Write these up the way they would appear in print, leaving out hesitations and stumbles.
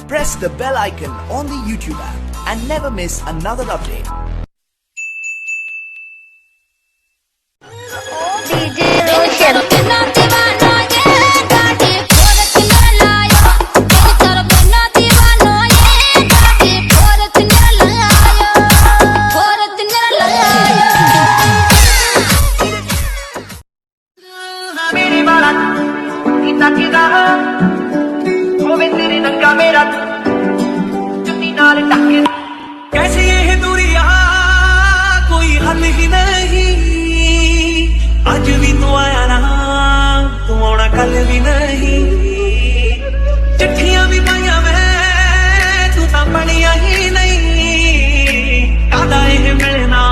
Press the bell icon on the YouTube app and never miss another update. कैसी ये दूरिया कोई हल ही नहीं, आज भी तू आया ना तू आना कल भी नहीं, चिट्ठियां भी पाइया मैं तू तो पढ़िया ही नहीं, कादा ये मिलना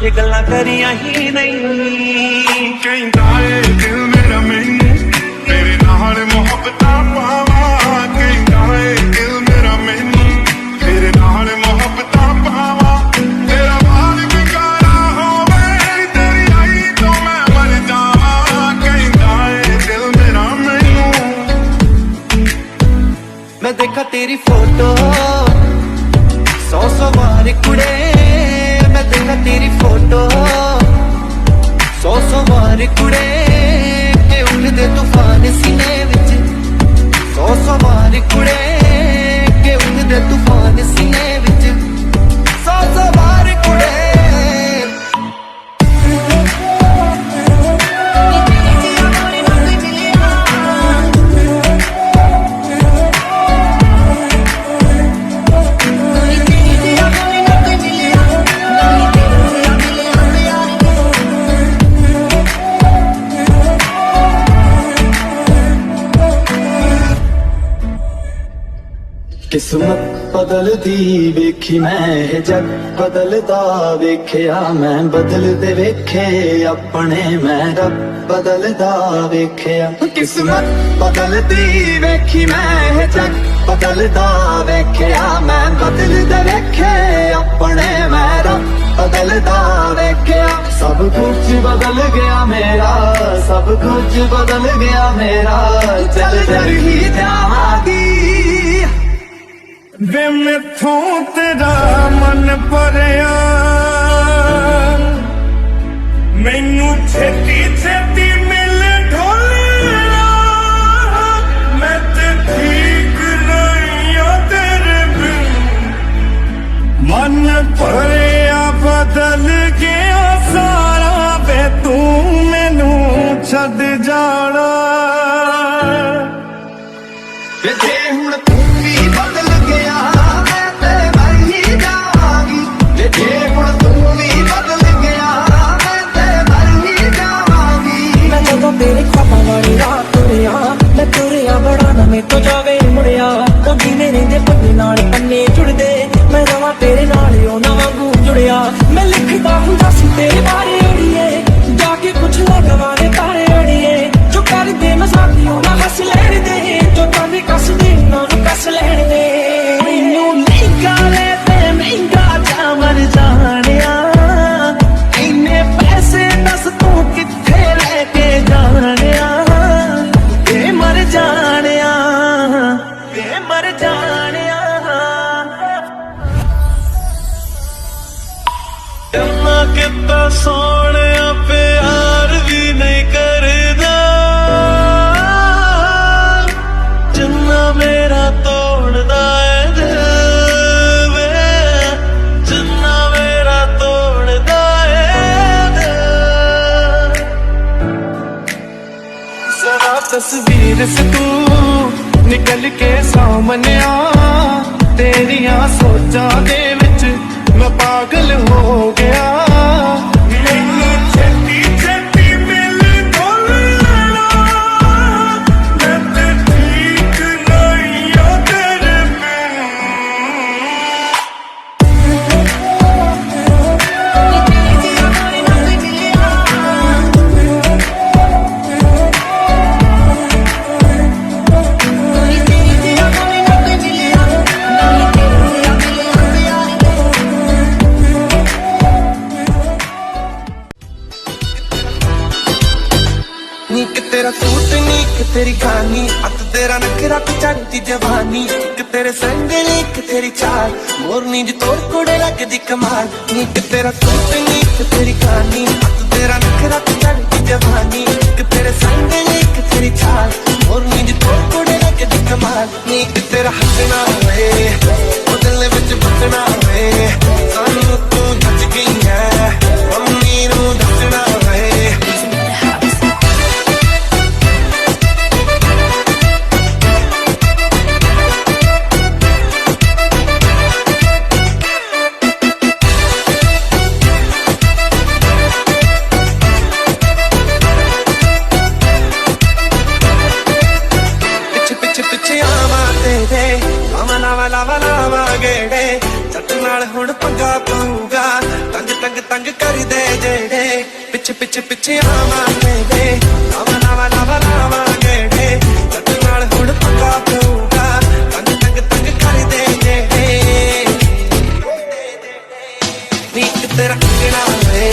ये गल्ला करिया ही नहीं। कहता है दिल मेरा मैनू तेरे नाल मुहब्बतां पावां, कहता है दिल मेरा मैनू तेरे नाल मुहब्बतां पावां, तेरा बाल बेकारा होवे तेरी आई तो मैं मर जावां, कहता है दिल मेरा मैनू। मैं देखा तेरी फोटो 100 बार कुड़े, मैं देखा तेरी फोटो 100 बार कुड़े, के उठदे तूफान सीने विच 100 बार कुड़े, के उठदे तूफान सीने विच 100 बार कुड़े। किस्मत बदलदी वेखी मैं जग बदलदा वेखिया मैं, बदलदे वेखे अपने मैं रब बदलदा वेखिया। किस्मत बदलदी वेखी मैं जग बदलदा वेखिया मैं, बदलदे वेखे अपने मैं रब बदलदा वेखिया। सब कुछ बदल गया मेरा, सब कुछ बदल गया मेरा, चल चल ही जावांगी वे मैथों तेरा मन भरिया, मैनू छेती छेती मिल ढोलिया, मैं ते ठीक नहीं आ तेरे बिन, मन भरिया बदल गया सारा, वे तू मैनू छड़ जाना। वे जे हुण तू भी बदल गया मैं ते मर ही जावांगी, वे जे हुण तू भी बदल गया मैं ते मर ही जावांगी। मैं जदों तेरे ख्वाबां वाली रात तुरिया, मैं तुरिया बड़ा ना मैं तो जावे मुड़िया, ओ जिवें रहिंदे पन्ने नाल पन्ने जुड़दे, मैं रवां तेरे नाल ओना वांगू जुड़िया। मैं लिखदा हुंदा सी तेरे बारे अड़िए, जाके पुछ ले गवारे तारे अड़िए, जो कर दे मजाक ओना हस लैण दे, जो ताने कस दे ओना नूं कस लैण दे। मैनू महंगा ले ते महंगा जा मर जाणिया, इन्ने पैसे दस तू कित्थे लेके जाणिया, वे मर जाणिया, वे मर जाणिया। इन्ना कितना सोहणिया प्यार भी नहीं करदा, जिन्ना मेरा तोड़दा है दिल वे, जिन्ना मेरा तोड़दा है दिल। जरा तस्वीर से तू निकल के सामने आ, तेरिया सोचां दे विच मैं पागल हो गया, मैनू छेती छेती मिल ढोलिया, मैं ते ठीक नहीं आ तेरे बिन। नीक तेरा सूट नीक तेरी खानी, अत दे तेरा नखरा तो चढ़ती जवानी एक तेरे संगल एक तेरी चाल मोरनी जी तोड़ कोड़े लगदी कमाल नीक तेरा सूट नीक तेरी कहानी तेरा नखरा तो चढ़ती जवानी एक तेरे संगल एक तेरी चाल मोरनी जी तोड़ कोड़े लगदी कमाल नीक तेरा हसना वे ओ दिल विच बसना वे सानू तू जच गई है मम्मी नू दसना वे ਲਾਵਾ ਗੇੜੇ ਜੱਟ ਨਾਲ ਹੁਣ ਪੰਗਾ ਪਊਗਾ ਤੰਗ ਤੰਗ ਤੰਗ ਕਰਦੇ ਜਿਹੜੇ ਪਿੱਛੇ ਪਿੱਛੇ ਪਿੱਛੇ ਆਵਾਂ ਤੇਰੇ ਲਾਵਾ ਗੇੜੇ ਜੱਟ ਨਾਲ ਹੁਣ ਪੰਗਾ ਪਊਗਾ ਤੰਗ ਤੰਗ ਤੰਗ ਕਰਦੇ ਜਿਹੜੇ ਨੀਕ ਤੇਰਾ ਸੰਗਣਾ ਵੇ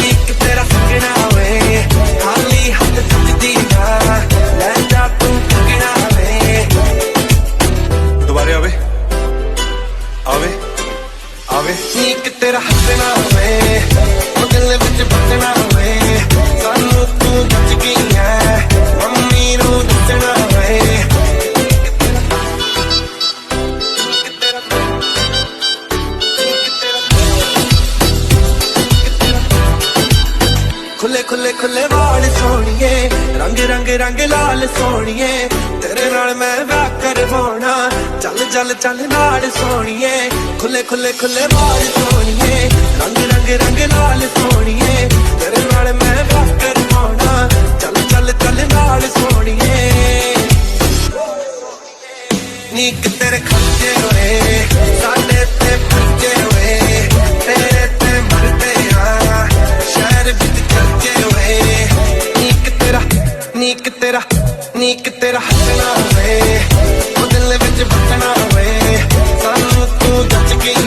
ਨੀਕ ਤੇਰਾ ਸੰਗਣਾ ਵੇ ਖਾਲੀ ਹੱਥ ਸੁੱਜਦੀ ਨਾ ਲੈ ਜਾ ਤੂੰ ਸੰਗਣਾ ਵੇ ਦੁਬਾਰੇ ਆਵੇ ਆਵੇ ਆਵੇ ਨੀਕ ਤੇਰਾ ਹੱਸਣਾ ਵੇ ਉਹ ਦਿਲ ਵਿੱਚ ਬਸਣਾ ਵੇ ਸਾਨੂੰ ਤੂੰ ਜੱਜ ਗਈ ਹੈ ਮੰਮੀ ਨੂੰ ਦੱਸਣਾ ਵੇ ਖੁੱਲੇ ਖੁੱਲੇ ਖੁੱਲੇ ਵਾਲ ਸੋਹਣੀਏ ਰੰਗ ਰੰਗ ਰੰਗ ਲਾਲ ਸੋਹਣੀਏ ਤੇਰੇ ਨਾਲ ਮੈਂ ਵਿਆਹ ਕਰਵਾਉਣਾ ਚੱਲ ਚੱਲ ਚੱਲ ਨਾਲ ਸੋਹਣੀਏ ਖੁੱਲੇ ਖੁੱਲੇ ਖੁੱਲੇ ਵਾਲ ਸੋਹਣੀਏ ਰੰਗ ਰੰਗ ਰੰਗ ਲਾਲ ਸੋਹਣੀਏ ਤੇਰੇ ਨਾਲ ਮੈਂ ਵਿਆਹ ਕਰਵਾਉਣਾ ਚੱਲ ਚੱਲ ਚੱਲ ਨਾਲ ਸੋਹਣੀਏ ਨੀਕ ਤੇਰੇ ਖਰਚੇ ਹੋਏ ਸਾਡੇ ਤੇ ਖਰਚੇ ਹੋਏ ਤੇਰੇ ਤੇ ਮਰਦੇ ਆ ਸ਼ਹਿਰ ਵਿੱਚ ਚਰਚੇ ਹੋਏ ਨੀਕ ਤੇਰਾ ਹੱਸਣਾ ਵੇ ਉਹ ਦਿਲ ਵਿੱਚ ਬਸਣਾ ਵੇ ਸਾਨੂੰ ਤੂੰ ਜੱਜ ਗਈ